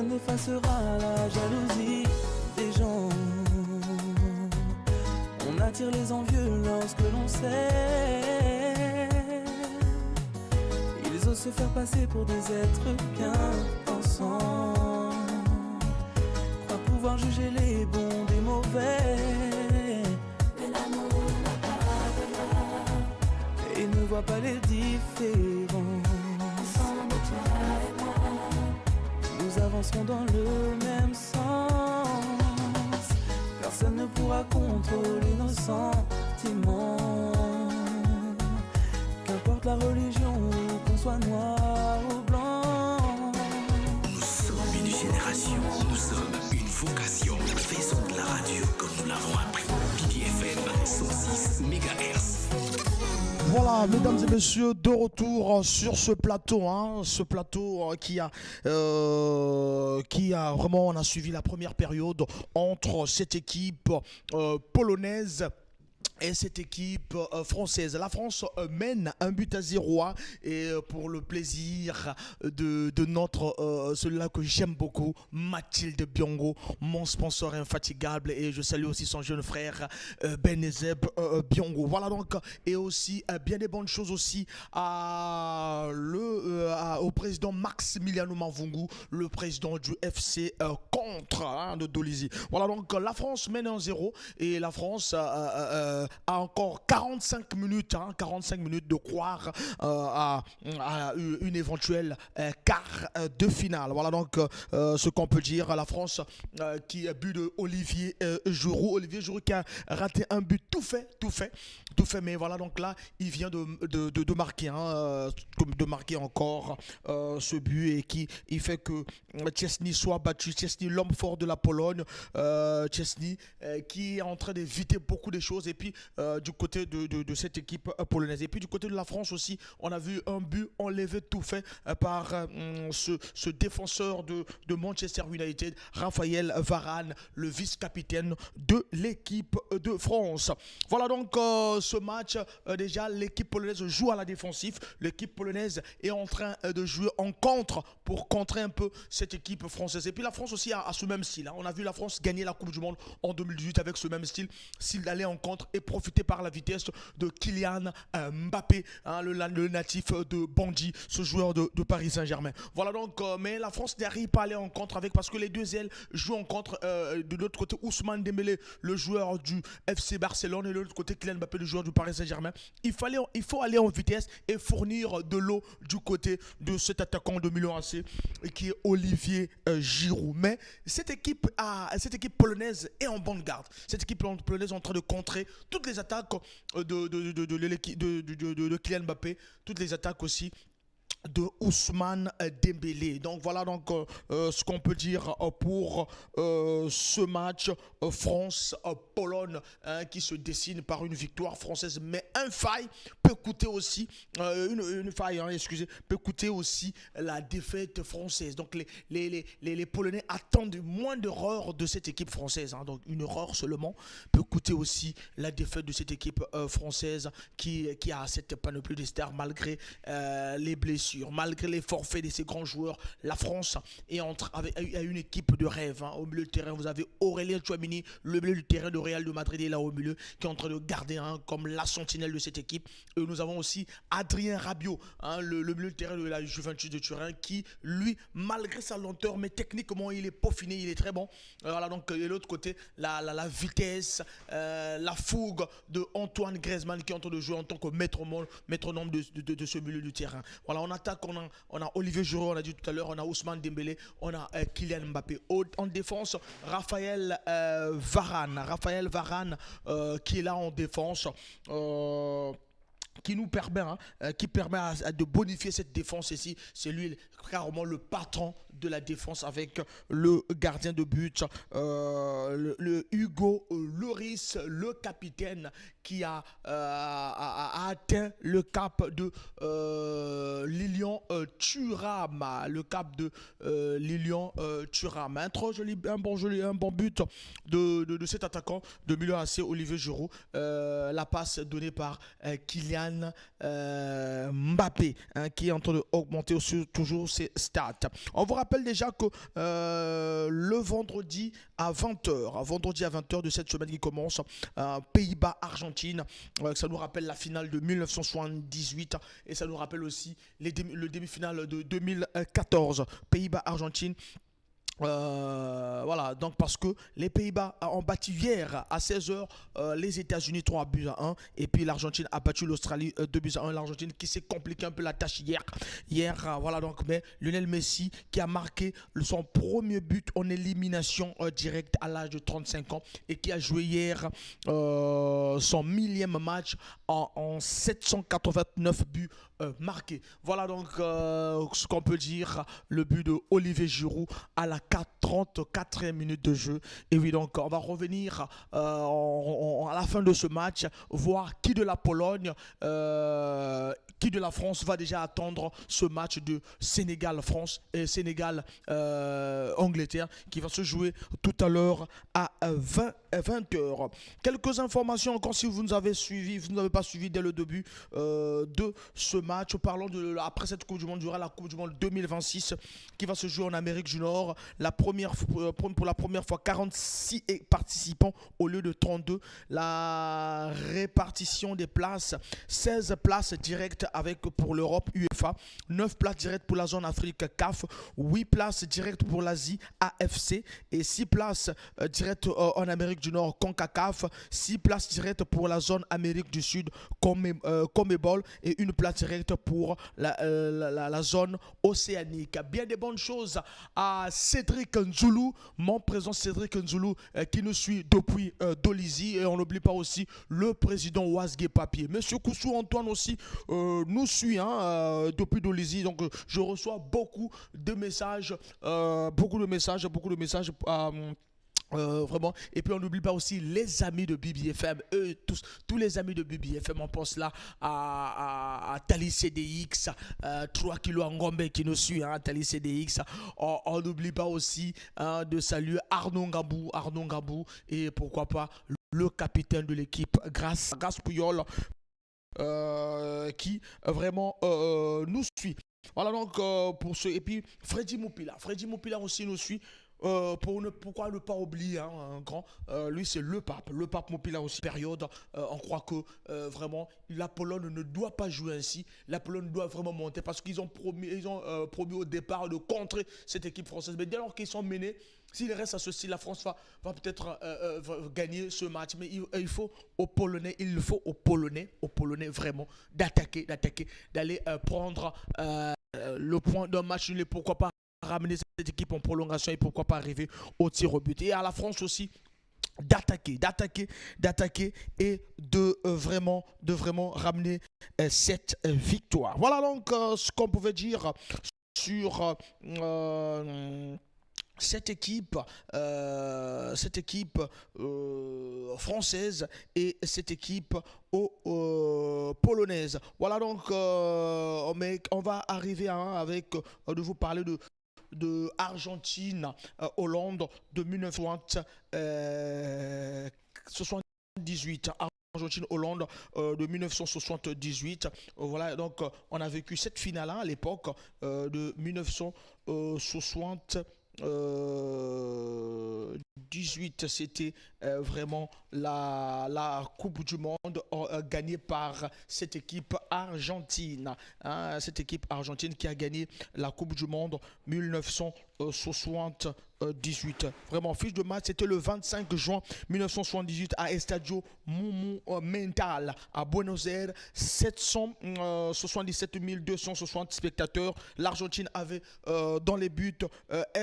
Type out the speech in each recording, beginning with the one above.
personne n'effacera la jalousie des gens. On attire les envieux lorsque l'on sait. Ils osent se faire passer pour des êtres bien pensants. Croient pouvoir juger les bons des mauvais. Mais l'amour n'a pas de loi. Et ne voit pas les différences. Ensemble, toi et moi, nous avancerons dans le même sens. Personne ne pourra contrôler nos sentiments. Qu'importe la religion, qu'on soit noir ou blanc. Nous sommes une génération, nous sommes une vocation. Faisons de la radio comme nous l'avons appris. PDFM 106 MHz. Voilà, mesdames et messieurs, de retour sur ce plateau, qui a vraiment, on a suivi la première période entre cette équipe polonaise et cette équipe française. La France mène 1-0 et pour le plaisir de notre celui-là que j'aime beaucoup, Mathilde Biongo, mon sponsor infatigable, et je salue aussi son jeune frère Benezeb Biongo. Voilà donc, et aussi bien des bonnes choses aussi au président Maximiliano Mavungu, le président du FC contre de Dolisie. Voilà donc, la France mène 1-0 et la France a encore 45 minutes de croire à une éventuelle quart de finale. Voilà donc ce qu'on peut dire. La France qui a but de Olivier Giroud. Olivier Giroud qui a raté un but tout fait. Mais voilà donc là, il vient de marquer, de marquer encore ce but, et qui il fait que Szczęsny soit battu. Szczęsny, l'homme fort de la Pologne. Szczęsny qui est en train d'éviter beaucoup de choses. Et puis du côté de cette équipe polonaise. Et puis du côté de la France aussi, on a vu un but enlevé tout fait par ce défenseur de Manchester United, Raphaël Varane, le vice-capitaine de l'équipe de France. Voilà donc ce match. Déjà, l'équipe polonaise joue à la défensive. L'équipe polonaise est en train de jouer en contre pour contrer un peu cette équipe française. Et puis la France aussi a ce même style. On a vu la France gagner la Coupe du Monde en 2018 avec ce même style d'aller en contre et profiter par la vitesse de Kylian Mbappé, le natif de Bondy, ce joueur de Paris Saint-Germain. Voilà donc, mais la France n'arrive pas à aller en contre parce que les deux ailes jouent en contre. De l'autre côté, Ousmane Dembélé, le joueur du FC Barcelone, et de l'autre côté, Kylian Mbappé, le joueur du Paris Saint-Germain. Il faut aller en vitesse et fournir de l'eau du côté de cet attaquant de Milan AC qui est Olivier Giroud. Mais cette équipe polonaise est en bonne garde. Cette équipe polonaise est en train de contrer toutes les attaques de Kylian Mbappé, toutes les attaques aussi de Ousmane Dembélé. Donc voilà donc ce qu'on peut dire pour ce match France-Pologne qui se dessine par une victoire française. Mais un faille peut coûter aussi peut coûter aussi la défaite française. Donc les Polonais attendent moins d'erreurs de cette équipe française. Donc une erreur seulement peut coûter aussi la défaite de cette équipe française qui a cette panoplie de stars malgré les blessures. Malgré les forfaits de ces grands joueurs, la France est a une équipe de rêve. Au milieu de terrain, vous avez Aurélien Tchouaméni, le milieu du terrain de Real de Madrid, est là au milieu, qui est en train de garder comme la sentinelle de cette équipe. Et nous avons aussi Adrien Rabiot, le milieu de terrain de la Juventus de Turin, qui, lui, malgré sa lenteur, mais techniquement, il est peaufiné, il est très bon. Voilà, donc, de l'autre côté, la vitesse, la fougue de Antoine Griezmann, qui est en train de jouer en tant que métronome de ce milieu du terrain. Voilà, on attaque, on a Olivier Giroud, on a dit tout à l'heure, on a Ousmane Dembélé, on a Kylian Mbappé. En défense, Raphaël Varane qui est là en défense. Qui nous permet, de bonifier cette défense ici. C'est lui carrément le patron de la défense avec le gardien de but, le Hugo Lloris, le capitaine qui a atteint le cap de Lilian Thuram, un bon but de cet attaquant de Milan AC, Olivier Giroud. La passe donnée par Kylian Mbappé. Mbappé qui est en train d'augmenter aussi toujours ses stats. On vous rappelle déjà que le vendredi à 20h de cette semaine qui commence, Pays-Bas-Argentine, ça nous rappelle la finale de 1978 et ça nous rappelle aussi le demi-finale de 2014, Pays-Bas-Argentine. Voilà, donc parce que les Pays-Bas ont battu hier à 16h les États-Unis 3-1 et puis l'Argentine a battu l'Australie 2-1. L'Argentine qui s'est compliqué un peu la tâche hier, voilà donc, mais Lionel Messi qui a marqué son premier but en élimination directe à l'âge de 35 ans et qui a joué hier son millième match en 789 buts marqués. Voilà donc ce qu'on peut dire, le but de Olivier Giroud à la 34e minute de jeu. Et oui, donc on va revenir à la fin de ce match, voir qui de la Pologne, qui de la France va déjà attendre ce match de Sénégal-France et Sénégal-Angleterre qui va se jouer tout à l'heure à 20h. Quelques informations encore si vous nous avez suivi, vous n'avez pas suivi dès le début de ce match. Parlons après cette Coupe du Monde, il y aura la Coupe du Monde 2026 qui va se jouer en Amérique du Nord. Pour la première fois, 46 participants au lieu de 32. La répartition des places, 16 places directes pour l'Europe UEFA, 9 places directes pour la zone Afrique CAF, 8 places directes pour l'Asie AFC et 6 places directes en Amérique du Nord CONCACAF, 6 places directes pour la zone Amérique du Sud CONMEBOL et une place directe pour la zone océanique. Bien des bonnes choses à Cédric Nzoulou, mon président Cédric Nzoulou qui nous suit depuis Dolisie, et on n'oublie pas aussi le président Ouazgué Papier. Monsieur Koussou Antoine aussi nous suit depuis Dolisie, donc je reçois beaucoup de messages, vraiment. Et puis on n'oublie pas aussi les amis de BBFM, tous les amis de BBFM, on pense là à Tali CDX, 3 kilos Ngombe qui nous suit, Tali CDX. On n'oublie pas aussi de saluer Arnaud Ngabou et pourquoi pas le capitaine de l'équipe Grâce Puyol qui vraiment nous suit. Voilà donc pour ce. Et puis Freddy Moupila aussi nous suit. Pourquoi ne pas oublier un grand, lui c'est le pape Moupila aussi période, on croit que vraiment la Pologne ne doit pas jouer ainsi, la Pologne doit vraiment monter parce qu'ils ont promis au départ de contrer cette équipe française, mais dès lors qu'ils sont menés, s'il reste à ceci, la France va peut-être gagner ce match, mais il faut aux Polonais vraiment d'attaquer, d'aller prendre le point d'un match nul et pourquoi pas ramener cette équipe en prolongation et pourquoi pas arriver au tir au but. Et à la France aussi d'attaquer et de vraiment ramener cette victoire. Voilà donc ce qu'on pouvait dire sur cette équipe française et cette équipe polonaise. Voilà donc on va arriver de vous parler de Argentine, Hollande de 1978. Argentine, Hollande de 1978. Voilà, donc on a vécu cette finale à l'époque de 1978. C'était vraiment la Coupe du Monde gagnée par cette équipe argentine. Cette équipe argentine qui a gagné la Coupe du Monde 1978. Vraiment, fiche de match, c'était le 25 juin 1978 à Estadio Monumental à Buenos Aires. 777 260 spectateurs. L'Argentine avait dans les buts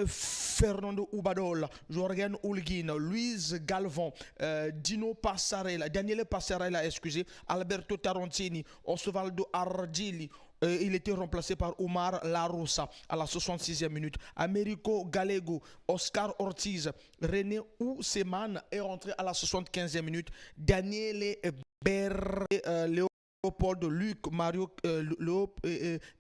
Fernando Ubadol, Jorgen Holguin, Luis Galvão, Daniele Passarella, Alberto Tarantini, Osvaldo Ardili. Il était remplacé par Omar La Rosa à la 66e minute. Américo Gallego, Oscar Ortiz, René Ousseman est rentré à la 75e minute. Daniele Léopold Luc,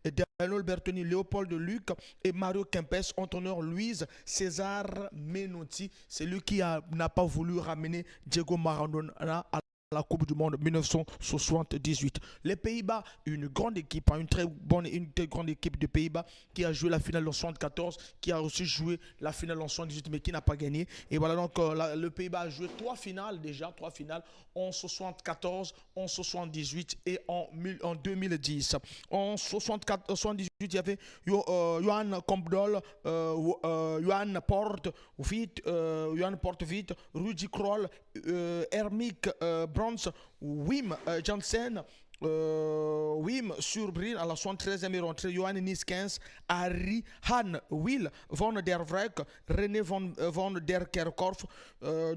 Daniel Bertoni, Léopold Luc et Mario Kempes, entraîneur Luis César Menotti. C'est lui qui n'a pas voulu ramener Diego Maradona à la Coupe du Monde 1978. Les Pays-Bas, une grande équipe, une très grande équipe de Pays-Bas qui a joué la finale en 74, qui a aussi joué la finale en 78, mais qui n'a pas gagné. Et voilà donc le Pays-Bas a joué trois finales en 74, en 78 et en 2010. En 78, il y avait Johan Campbell, Johan Porte-Vite, Rudy Kroll, Hermik Brons, Wim Janssen, Wim Surbril à la 73e rentrée, Johan Niskens, Harry Han Will van der Vrek, René van der Kerkhoff,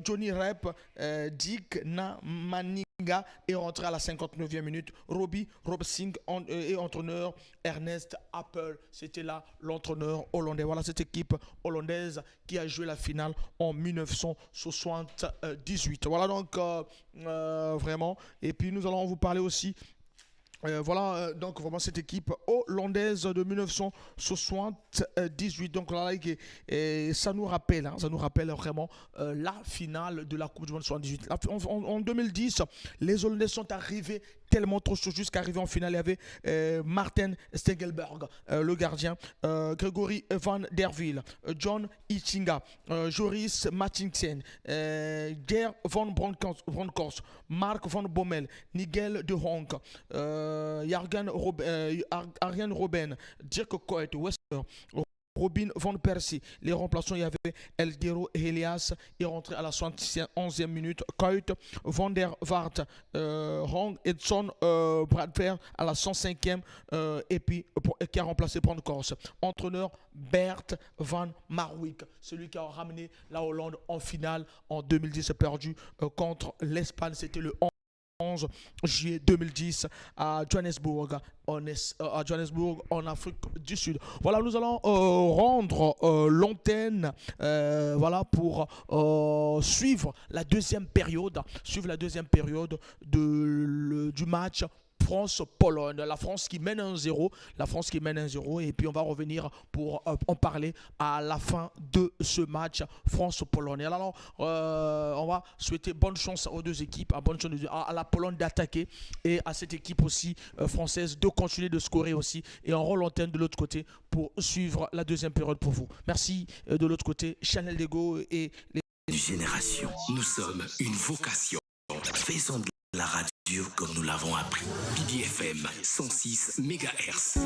Johnny Rep, Dick Maniga est rentré à la 59e minute. Robbie Robsing et entraîneur Ernest Appel. C'était là l'entraîneur hollandais. Voilà cette équipe hollandaise qui a joué la finale en 1978. Voilà donc vraiment. Et puis nous allons vous parler aussi. Voilà donc vraiment cette équipe hollandaise de 1978. Donc là, ça nous rappelle vraiment la finale de la Coupe du Monde 78. En 2010, les Hollandais sont arrivés tellement trop chaud jusqu'à arriver en finale. Il y avait Martin Stegelberg, le gardien, Gregory Van der Wiel, John Ichinga, Joris Martinsen, Ger van Bronckhorst, Mark van Bommel, Nigel de Honk, Arjen Robben, Dirk Kuyt, Wester, Robin Van Persie. Les remplaçants, il y avait Elguero Elias, il est rentré à la 71e minute. Kuyt, Van der Vaart, Rong, Edson Bradford à la 105e et puis qui a remplacé Bronckhorst. Entraîneur Bert Van Marwijk, celui qui a ramené la Hollande en finale en 2010, perdu contre l'Espagne. C'était le 11 juillet 2010 à Johannesburg, en Afrique du Sud. Voilà, nous allons rendre l'antenne voilà, pour suivre la deuxième période du match France-Pologne. La France qui mène 1-0. Et puis on va revenir pour en parler à la fin de ce match France-Pologne. Alors, on va souhaiter bonne chance aux deux équipes, à la Pologne d'attaquer et à cette équipe aussi française de continuer de scorer aussi. Et on rend l'antenne de l'autre côté pour suivre la deuxième période pour vous. Merci de l'autre côté, Chanel Dego et les... Génération, nous sommes une vocation. Faisons de la radio comme nous l'avons appris. BDFM 106 MHz.